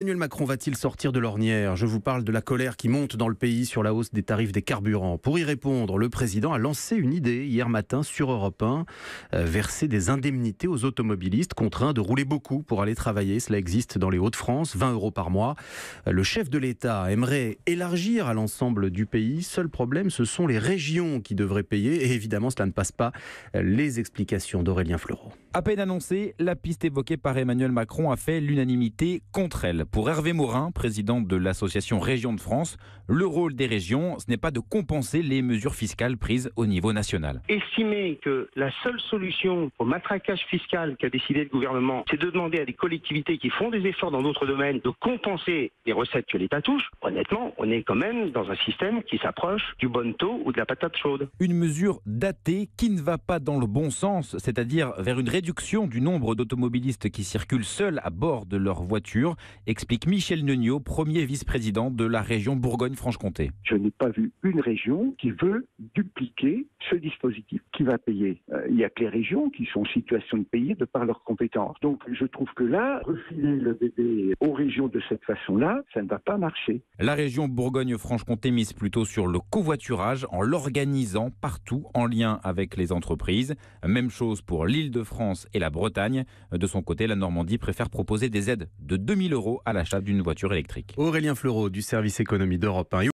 Emmanuel Macron va-t-il sortir de l'ornière? Je vous parle de la colère qui monte dans le pays sur la hausse des tarifs des carburants. Pour y répondre, le président a lancé une idée hier matin sur Europe 1, verser des indemnités aux automobilistes contraints de rouler beaucoup pour aller travailler. Cela existe dans les Hauts-de-France, 20 € par mois. Le chef de l'État aimerait élargir à l'ensemble du pays. Seul problème, ce sont les régions qui devraient payer. Et évidemment, cela ne passe pas. Les explications d'Aurélien Fleureau. À peine annoncée, la piste évoquée par Emmanuel Macron a fait l'unanimité contre elle. Pour Hervé Morin, président de l'association Régions de France, le rôle des régions, ce n'est pas de compenser les mesures fiscales prises au niveau national. Estimer que la seule solution au matraquage fiscal qu'a décidé le gouvernement, c'est de demander à des collectivités qui font des efforts dans d'autres domaines de compenser les recettes que l'État touche, honnêtement, on est quand même dans un système qui s'approche du bonneteau ou de la patate chaude. Une mesure datée qui ne va pas dans le bon sens, c'est-à-dire vers une réduction du nombre d'automobilistes qui circulent seuls à bord de leur voiture, explique Michel Neugnot, premier vice-président de la région Bourgogne-Franche-Comté. Je n'ai pas vu une région qui veut dupliquer ce dispositif. Qui va payer? Il n'y a que les régions qui sont en situation de payer de par leurs compétences. Donc je trouve que là, refiler le bébé aux régions de cette façon-là, ça ne va pas marcher. La région Bourgogne-Franche-Comté mise plutôt sur le covoiturage en l'organisant partout en lien avec les entreprises. Même chose pour l'Île-de-France et la Bretagne. De son côté, la Normandie préfère proposer des aides de 2 000 € à l'achat d'une voiture électrique. Aurélien Fleureau du service économie d'Europe 1.